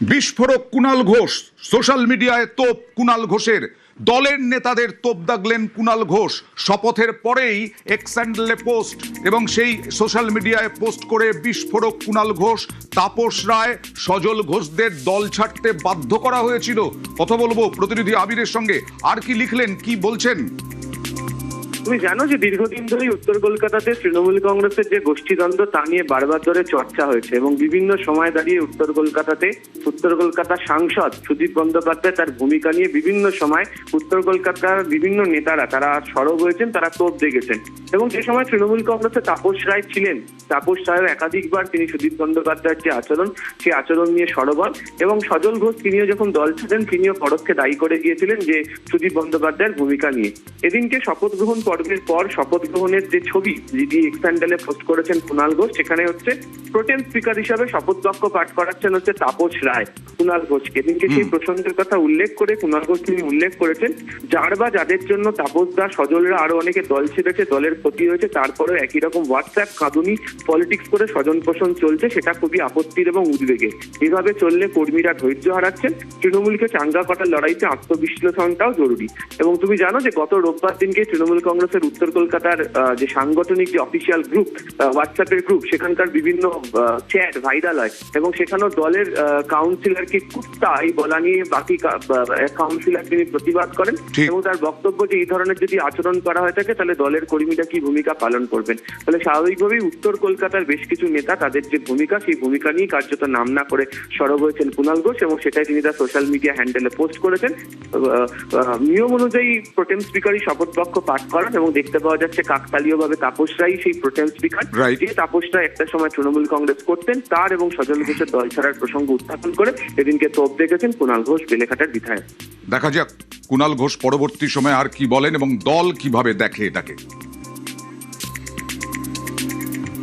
বিস্ফোরক কুণাল ঘোষ, সোশ্যাল মিডিয়ায় তোপ কুণাল ঘোষের। দলের নেতাদের তোপ দাগলেন কুণাল ঘোষ। শপথের পরেই এক্স হ্যান্ডেলে পোস্ট এবং সেই সোশ্যাল মিডিয়ায় পোস্ট করে বিস্ফোরক কুণাল ঘোষ, তাপস রায়, সজল ঘোষদের দল ছাড়তে বাধ্য করা হয়েছিল। কথা বলবো প্রতিনিধি আবিরের সঙ্গে। আর কি লিখলেন, কি বলছেন? তুমি জানো যে দীর্ঘদিন ধরেই উত্তর কলকাতাতে তৃণমূল কংগ্রেসের যে গোষ্ঠীদ্বন্দ্ব তা নিয়ে বারবার ধরে চর্চা হয়েছে এবং বিভিন্ন সময় দাঁড়িয়ে উত্তর কলকাতার সাংসদ সুদীপ বন্দ্যোপাধ্যায় তার ভূমিকা নিয়ে বিভিন্ন সময় উত্তর কলকাতার বিভিন্ন নেতারা তারা সরব হয়েছেন, তারা তোপ দেখেছেন। এবং যে সময় তৃণমূল কংগ্রেসে তাপস রায় ছিলেন, তাপস রায়ের একাধিকবার তিনি সুদীপ বন্দ্যোপাধ্যায়ের যে আচরণ, সেই আচরণ নিয়ে সরব হন। এবং সজল ঘোষ তিনিও যখন দল ছিলেন তিনিও পরোক্ষে দায়ী করে গিয়েছিলেন যে সুদীপ বন্দ্যোপাধ্যায়ের ভূমিকা নিয়ে। এদিনকে শপথ গ্রহণ পর্বের পর শপথ গ্রহণের যে ছবি যেটি এক্স হ্যান্ডেলে পোস্ট করেছেন কুণাল ঘোষ, সেখানে হচ্ছে প্রোটেম স্পিকার হিসাবে শপথ বাক্য পাঠ করাচ্ছেন হচ্ছে তাপস রায় কুণাল ঘোষকে। এদিনকে সেই প্রসঙ্গের কথা উল্লেখ করে কুণাল ঘোষ তিনি উল্লেখ করেছেন, যার বা যাদের জন্য তাপস দা, সজলরা আরো অনেকে দল ছেড়েছে, দলের ক্ষতি হয়েছে, তারপরেও একই রকম হোয়াটসঅ্যাপ কাঁদুনি পলিটিক্স করে স্বজন পোষণ চলছে, সেটা খুবই আপত্তির এবং উদ্বেগের। এভাবে চললে কর্মীরা ধৈর্য হারাচ্ছেন। তৃণমূলকে চাঙ্গা করার লড়াইতে আত্মবিশ্লেষণটাও জরুরি। এবং তুমি জানো যে গত রোববার দিনকে তৃণমূল কংগ্রেসের উত্তর কলকাতার যে সাংগঠনিক যে অফিসিয়াল গ্রুপ, হোয়াটসঅ্যাপের গ্রুপ, সেখানকার বিভিন্ন চ্যাট ভাইরাল হয় এবং সেখানেও দলের কাউন্সিলরকে কুত্তা এই বলা নিয়ে বাকি কাউন্সিলর তিনি প্রতিবাদ করেন এবং তার বক্তব্য যে এই ধরনের যদি আচরণ করা হয়ে থাকে তাহলে দলের কর্মীরা কি ভূমিকা পালন করবেন। তাহলে স্বাভাবিকভাবেই উত্তর কলকাতার বেশ কিছু নেতা তাদের যে ভূমিকা, সেই ভূমিকা নিয়ে কার্যত নাম না করে সরব হয়েছেন কুণাল ঘোষ এবং সেটাই তিনি তার সোশ্যাল মিডিয়া হ্যান্ডেলে পোস্ট করেছেন। নিয়ম অনুযায়ী প্রোটেম স্পিকারই শপথ বাক্য পাঠ করান এবং দেখতে পাওয়া যাচ্ছে কাকতালীয়ভাবে তাপস রায় সেই প্রোটেম স্পিকার, যে তাপস রায় একটা সময় তৃণমূল কংগ্রেস করতেন, তার এবং সজল ঘোষের দল ছাড়ার প্রসঙ্গ উত্থাপন করে এদিনকে তোপ দেখেছেন কুণাল ঘোষ, বেলেঘাটার বিধায়ক। দেখা যাক কুণাল ঘোষ পরবর্তী সময় আর কি বলেন এবং দল কিভাবে দেখে এটাকে।